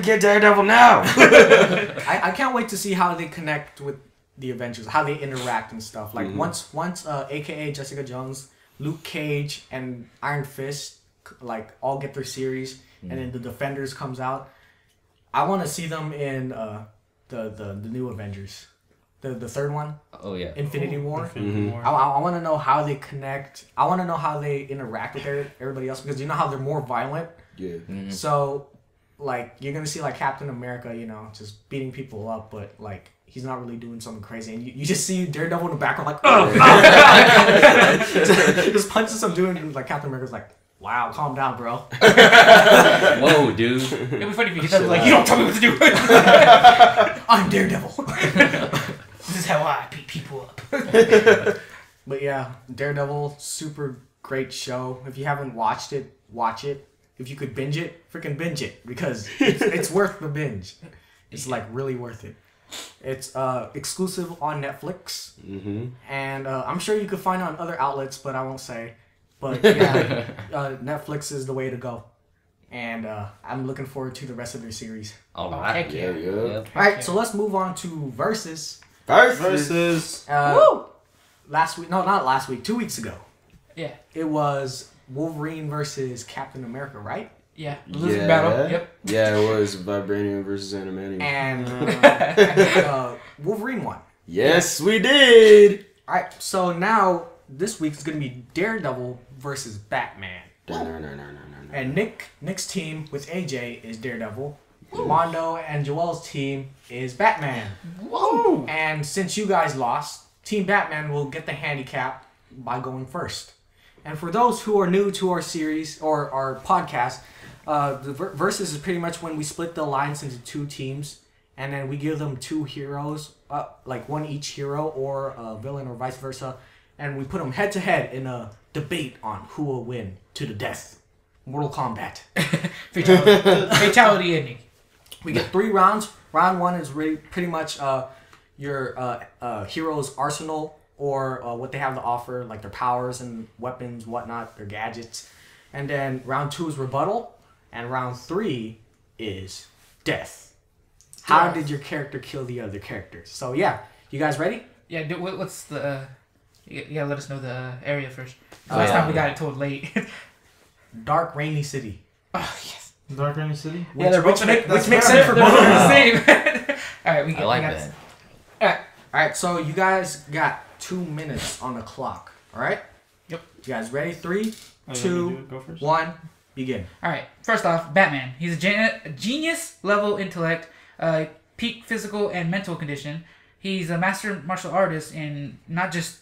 get Daredevil now. I can't wait to see how they connect with the Avengers, how they interact and stuff. Like once AKA Jessica Jones, Luke Cage, and Iron Fist like all get their series, and then the Defenders comes out. I want to see them in the new Avengers, the third one. Oh yeah. Infinity War. War. I want to know how they connect. I want to know how they interact with everybody else because you know how they're more violent. Yeah. So, like, you're gonna see like Captain America, you know, just beating people up, but like he's not really doing something crazy, and you just see Daredevil in the background like, just punches some dude, and like Captain America's like, Wow, calm down, bro. Whoa, dude. It'd be funny if you get that like, you don't tell me what to do. I'm Daredevil. This is how I beat people up. But yeah, Daredevil, super great show. If you haven't watched it, watch it. If you could binge it, freaking binge it because it's worth the binge. It's like really worth it. It's exclusive on Netflix, and I'm sure you could find it on other outlets, but I won't say. But yeah, Netflix is the way to go, and I'm looking forward to the rest of their series. All right. Heck yeah. All right, so let's move on to Versus. Versus. Last week, no, not last week. 2 weeks ago, Yeah. it was Wolverine versus Captain America, right? Yeah. Losing battle. Yep. Yeah, it was Vibranium versus Animanium. And Wolverine won. Yes, we did. All right, so now this week is gonna be Daredevil versus Batman. And Nick's team with AJ is Daredevil. Mondo and Joel's team is Batman. Whoa. And since you guys lost, Team Batman will get the handicap by going first. And for those who are new to our series or our podcast, the Versus is pretty much when we split the alliance into two teams, and then we give them two heroes, like one each hero or a villain or vice versa, and we put them head to head in a debate on who will win to the death. Mortal Kombat. Fatality ending. We get 3 rounds. Round 1 is really pretty much your hero's arsenal or what they have to offer, like their powers and weapons, whatnot, their gadgets. And then round 2 is rebuttal, and round 3 is death. How did your character kill the other characters? So yeah, you guys ready? Yeah. What's the? You gotta let us know the area first. Last time we got it told late. Dark Rainy City. Oh yes. Dark Rainy City? Yeah, they're Which makes sense for They're both of the them. same. All right, we I like got that. All Alright, so you guys got 2 minutes on the clock. Alright? Yep. You guys ready? 3, Oh, 2, go first? 1, begin. All right. First off, Batman. He's a genius level intellect, peak physical and mental condition. He's a master martial artist in not just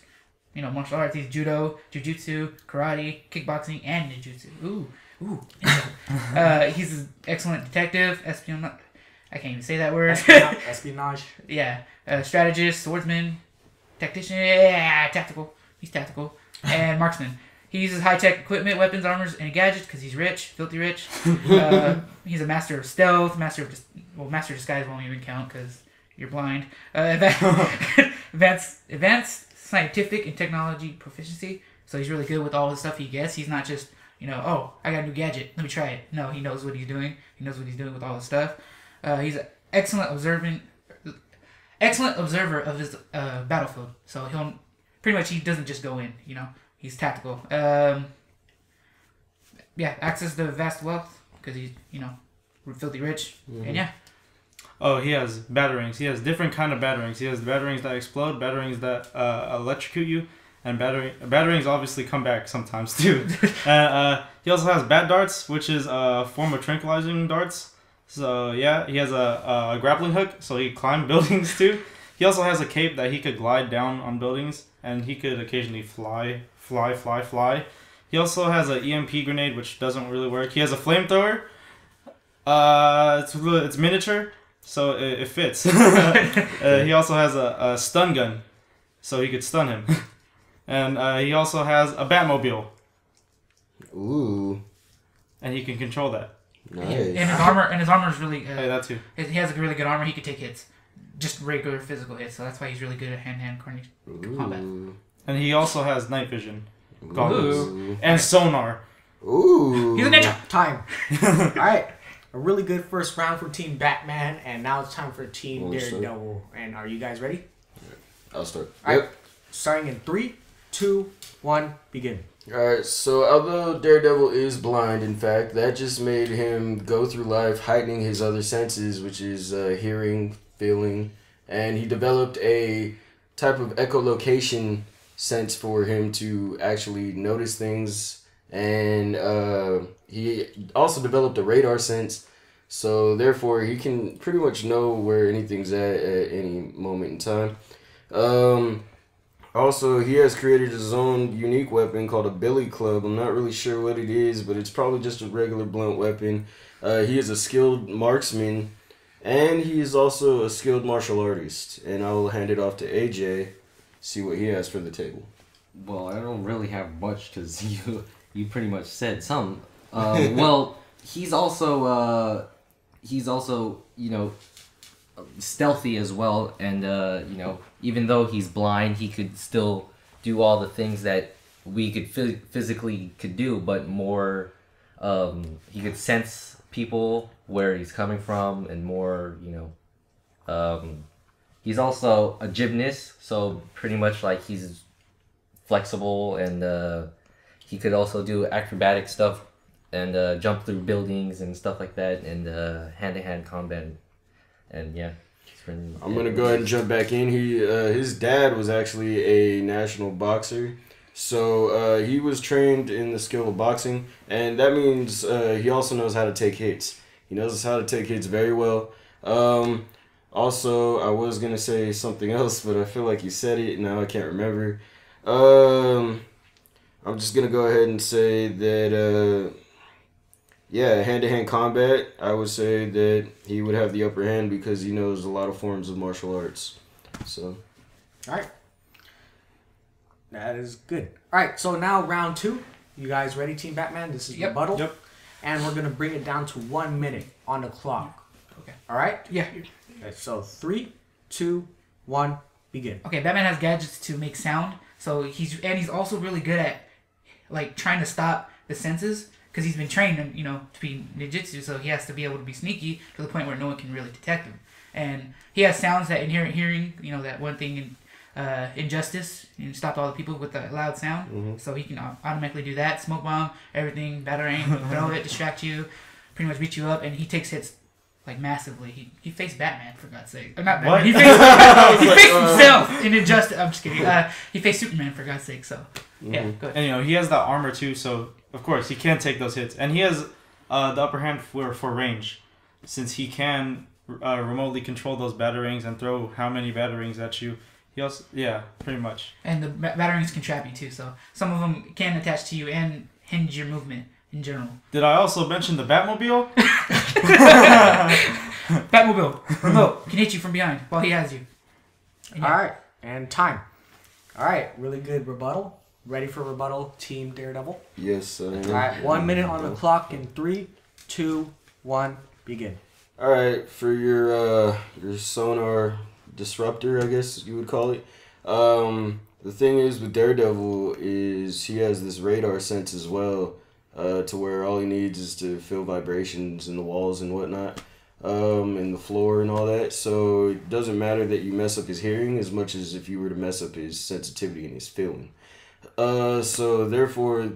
martial arts. He's judo, jujutsu, karate, kickboxing, and ninjutsu. Ooh. He's an excellent detective, espionage. I can't even say that word. Espionage. Yeah. Strategist, swordsman, tactician. Yeah, tactical. He's tactical. And marksman. He uses high-tech equipment, weapons, armors, and gadgets because he's rich, filthy rich. He's a master of stealth, master of disguise won't even count because you're blind. Advanced scientific and technology proficiency. So he's really good with all the stuff he gets. He's not just, oh, I got a new gadget, let me try it. No, he knows what he's doing. He knows what he's doing with all the stuff. He's an excellent observer of his battlefield. So he doesn't just go in, He's tactical. Access to vast wealth because he's, filthy rich. Mm-hmm. And yeah. Oh, he has batarangs. He has different kind of batarangs. He has batarangs that explode, batarangs that electrocute you, and batarangs obviously come back sometimes too. He also has bat darts, which is a form of tranquilizing darts. So yeah, he has a grappling hook, so he can climb buildings too. He also has a cape that he could glide down on buildings, and he could occasionally fly. He also has an EMP grenade, which doesn't really work. He has a flamethrower. It's miniature, so it fits. He also has a stun gun, so he could stun him. And he also has a Batmobile. Ooh. And he can control that. Nice. And his armor is really. Hey, that too. He has a really good armor. He could take hits, just regular physical hits. So that's why he's really good at hand-to-hand combat. And he also has night vision goggles Ooh. and sonar. Ooh. He's a ninja. Time. Alright. A really good first round for Team Batman, and now it's time for Team Daredevil. And are you guys ready? I'll start. Alright. Starting in 3, 2, 1, begin. Alright, so although Daredevil is blind, in fact, that just made him go through life heightening his other senses, which is hearing, feeling, and he developed a type of echolocation sense for him to actually notice things, and he also developed a radar sense, so therefore he can pretty much know where anything's at any moment in time. Also, he has created his own unique weapon called a billy club. I'm not really sure what it is, but it's probably just a regular blunt weapon. He is a skilled marksman, and he is also a skilled martial artist. And I will hand it off to AJ, see what he has for the table. Well, I don't really have much because you pretty much said some. Well, he's also stealthy as well, and even though he's blind, he could still do all the things that we could physically could do, but more he could sense people where he's coming from, and more he's also a gymnast, so pretty much like he's flexible, and he could also do acrobatic stuff and jump through buildings and stuff like that, and hand-to-hand combat. And yeah, I'm gonna go ahead and jump back in. His dad was actually a national boxer, so he was trained in the skill of boxing, and that means he also knows how to take hits. He knows how to take hits very well. Also, I was gonna say something else, but I feel like you said it, and now I can't remember. I'm just gonna go ahead and say that. Yeah, hand-to-hand combat, I would say that he would have the upper hand because he knows a lot of forms of martial arts. So, all right. That is good. All right, so now round 2. You guys ready, Team Batman? This is rebuttal. Yep. And we're going to bring it down to 1 minute on the clock. Okay. All right? Yeah. Okay, so 3, 2, 1, begin. Okay, Batman has gadgets to make sound, so he's also really good at like trying to stop the senses. Because he's been trained, to be ninjutsu, so he has to be able to be sneaky to the point where no one can really detect him. And he has sounds that inherent hearing, that one thing in Injustice, stopped all the people with the loud sound. Mm-hmm. So he can automatically do that, smoke bomb, everything, batarang, throw it, distract you, pretty much beat you up, and he takes hits like massively. He faced Batman, for God's sake. Or not Batman. What? He faced himself in Injustice. I'm just kidding. He faced Superman, for God's sake. So yeah, go ahead. And he has that armor too, so of course he can take those hits, and he has the upper hand for range, since he can remotely control those batarangs and throw how many batarangs at you. He also pretty much. And the batarangs can trap you too, so some of them can attach to you and hinge your movement in general. Did I also mention the Batmobile? Batmobile, remote, can hit you from behind while he has you. All right, and time. All right, really good rebuttal. Ready for rebuttal, Team Daredevil? yes. All right, 1 minute on the clock in 3, 2, 1, begin. All right, for your sonar disruptor, I guess you would call it. The thing is with Daredevil is he has this radar sense as well, to where all he needs is to feel vibrations in the walls and whatnot, and the floor and all that. So it doesn't matter that you mess up his hearing as much as if you were to mess up his sensitivity and his feeling. So therefore,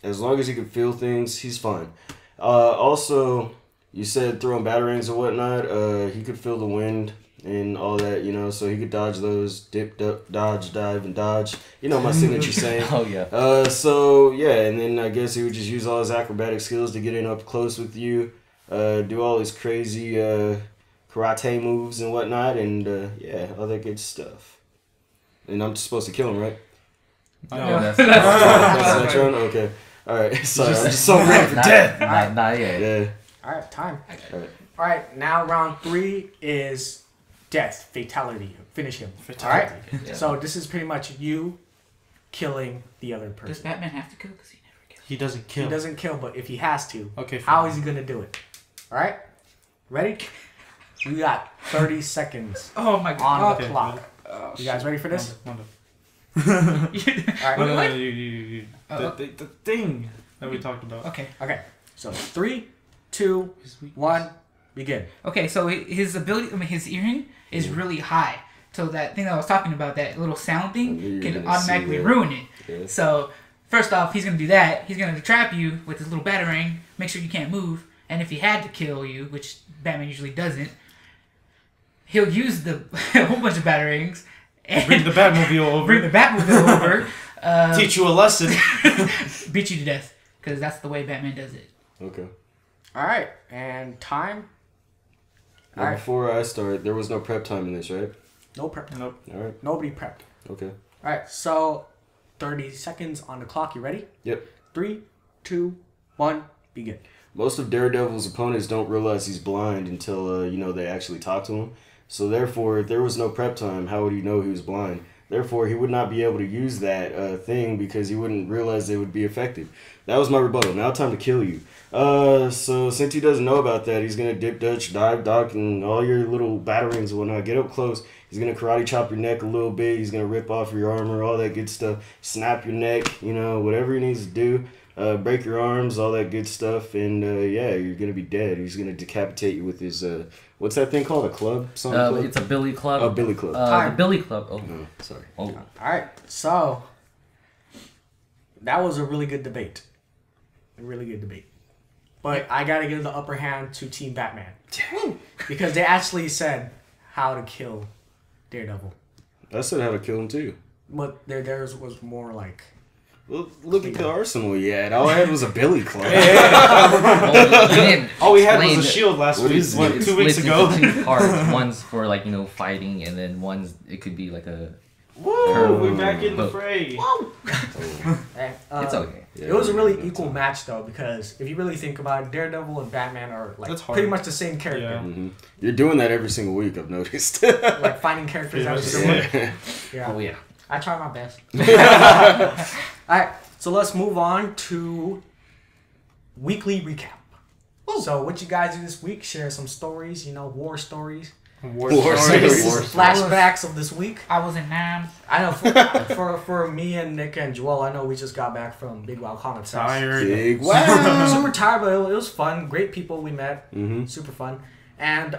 as long as he can feel things, he's fine. Also, you said throwing batarangs and whatnot. He could feel the wind and all that, so he could dodge those, dip, dodge, dive, and dodge. My signature saying. Oh yeah. So yeah, and then I guess he would just use all his acrobatic skills to get in up close with you, do all his crazy karate moves and whatnot, and all that good stuff. And I'm supposed to kill him, right? No, That's my turn? Okay. Alright, sorry, I'm just so ready for death. Not yet. Yeah. All right, time. Alright. All right, now round 3 is death, fatality. Finish him. Fatality. All right? So this is pretty much you killing the other Does person. Batman have to kill? Because he never kills. He doesn't kill. He doesn't kill, but if he has to, Okay. how fine. is he going to do it? All right? Ready? We got 30 seconds Oh my on god. the Okay, clock. Oh, You guys ready for this? Wonderful. All right. No, What? you. Oh. The thing that we talked about. Okay. Okay. So 3, 2, 1, begin. Okay, so his ability, his hearing is really high. So that thing that I was talking about, that little sound I thing, knew you were can gonna automatically say that. ruin it. Yeah. So first off, he's gonna do that. He's gonna trap you with his little batarang, make sure you can't move. And if he had to kill you, which Batman usually doesn't, he'll use a whole bunch of batarangs and Bring the Batmobile over. bring the Batmobile over, Teach you a lesson. beat you to death, because that's the way Batman does it. Okay. All right. And time. Now, Alright. before I start, there was no prep time in this, right? No prep. Nope. Alright. Nobody prepped. Okay. All right, so 30 seconds on the clock. You ready? Yep. 3, 2, 1, begin. Most of Daredevil's opponents don't realize he's blind until, they actually talk to him. So therefore, if there was no prep time, how would he know he was blind? Therefore, he would not be able to use that thing because he wouldn't realize it would be effective. That was my rebuttal. Now time to kill you. So since he doesn't know about that, he's going to dip, dutch, dive, dock, and all your little batarangs and whatnot. Get up close. He's going to karate chop your neck a little bit. He's going to rip off your armor, all that good stuff. Snap your neck, whatever he needs to do. Break your arms, all that good stuff. And, you're going to be dead. He's going to decapitate you with his, what's that thing called? A club? Club? It's a billy club. Oh, billy club. The billy club. Oh, No, sorry. oh. All right, so that was a really good debate. A really good debate. But I got to give the upper hand to Team Batman. Because they actually said how to kill Daredevil. I said how to kill him, too. But theirs was more like... Well, look at the arsenal you had. All I had was a billy club. All we had was a shield last week. is What, it? 2 weeks ago? Into two parts. One's for fighting, and then one's it could be like a. Woo! We're back in the fray. It's okay. Yeah, It was a really equal match, though, because if you really think about it, Daredevil and Batman are That's hard. pretty much the same character. Yeah. Mm-hmm. You're doing that every single week, I've noticed. Like finding characters every single week. Yeah. Yeah. Oh yeah. I try my best. Alright, so let's move on to weekly recap. So what you guys do this week, share some stories, war stories. War Stories, stories. flashbacks of this week. I was in Nam. I know for me and Nick and Joel, I know we just got back from Big Wow Comic Fest. Tired. Big wow. Super tired, but it was fun. Great people we met. Mm-hmm. Super fun. And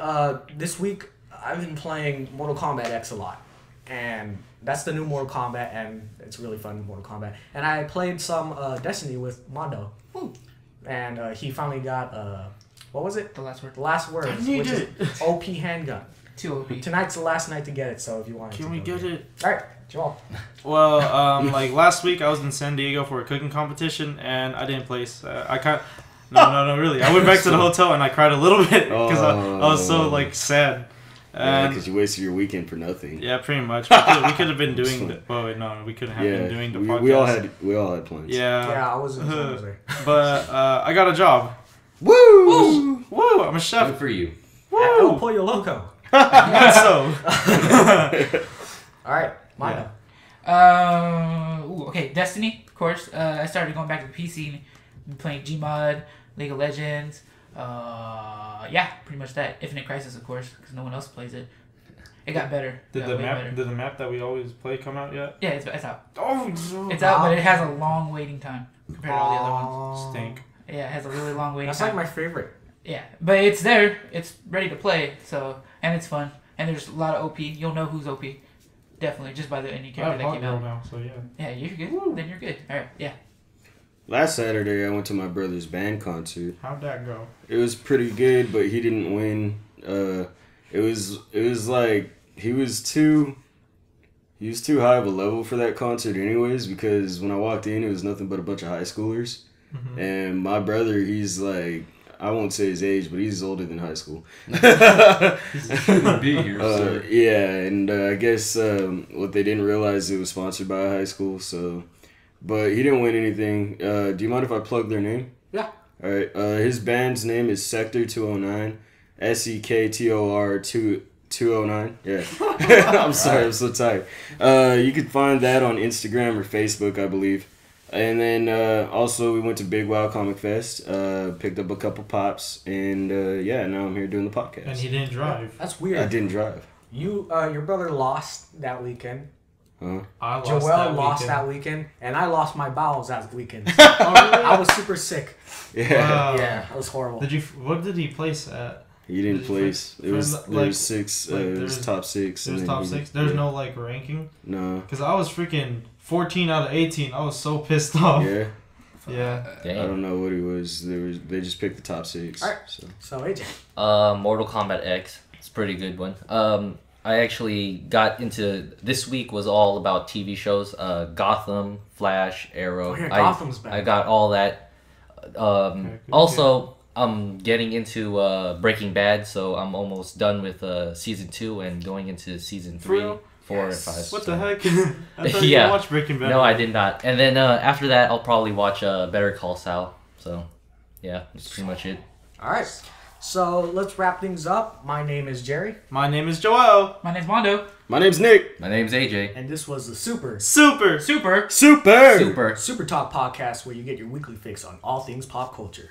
this week, I've been playing Mortal Kombat X a lot. And that's the new Mortal Kombat, and it's really fun, Mortal Kombat. And I played some Destiny with Mondo. And he finally got, what was it? The last word. The Last Word, I need which it. is OP handgun. 2 OP. Tonight's the last night to get it, so if you want Can we get it? Alright, Joel. Well, last week I was in San Diego for a cooking competition and I didn't place. No, really. I went back to the hotel and I cried a little bit because I was so sad. Because you wasted your weekend for nothing. Yeah, pretty much. We could have been doing the. Oh wait, no, we couldn't have been doing the podcast. We all had plans. Yeah, I was in San Jose. But I got a job. Woo! Woo! I'm a chef. Good for you. El Woo! Pollo Loco. So. Alright, Mondo. Okay, Destiny, of course. I started going back to the PC, been playing Gmod, League of Legends. Pretty much that. Infinite Crisis, of course, because no one else plays it. It got better. Did the map that we always play come out yet? Yeah, it's out. Oh, It's out, but it has a long waiting time compared to all the other ones. stink. Yeah, it has a really long waiting That's time. like my favorite. Yeah, but it's there. It's ready to play. So, and it's fun. And there's a lot of OP. You'll know who's OP. Definitely, just by the any I character have that Hot came Girl out. now, so yeah. Yeah, you're good. Then you're good. All right. Yeah. Last Saturday, I went to my brother's band concert. How'd that go? It was pretty good, but he didn't win. It was like he was too high of a level for that concert, anyways. Because when I walked in, it was nothing but a bunch of high schoolers, and my brother, he's like, I won't say his age, but he's older than high school. Shouldn't be here, sir. Yeah, and I guess what they didn't realize, it was sponsored by a high school. So, but he didn't win anything. Do you mind if I plug their name? Yeah. All right. His band's name is Sector 209. SEKTOR 209. Yeah. I'm sorry, I'm so tired. You could find that on Instagram or Facebook, I believe. And then also we went to Big Wow Comic Fest, picked up a couple pops, and now I'm here doing the podcast. And he didn't drive. That's weird. I didn't drive. Your brother lost that weekend. Huh? I Joel lost that weekend, and I lost my bowels that weekend. I was super sick. Yeah. Wow. Yeah, it was horrible. What did he place at? He didn't place. It was there was six. It was top six. There's and top then 6. There's no ranking. No. Because I was freaking 14 out of 18. I was so pissed off. Yeah. Yeah. I don't know what he was. They just picked the top 6. All right. So. So AJ. Mortal Kombat X. It's a pretty good one. I actually got into this week was all about TV shows. Gotham, Flash, Arrow. Oh, yeah, Gotham's back. I got all that. Also, I'm getting into Breaking Bad, so I'm almost done with season 2 and going into season 3. real? 4 and 5. What so. the heck? I thought Yeah. you watched Breaking Bad. No, I did not. And then after that, I'll probably watch Better Call Saul. So, yeah, that's pretty much it. All right. So let's wrap things up. My name is Jerry. My name is Joel. My name's Mondo. My name's Nick. My name's AJ. And this was the Super Super. Super. Super. Super. Super Talk podcast, where you get your weekly fix on all things pop culture.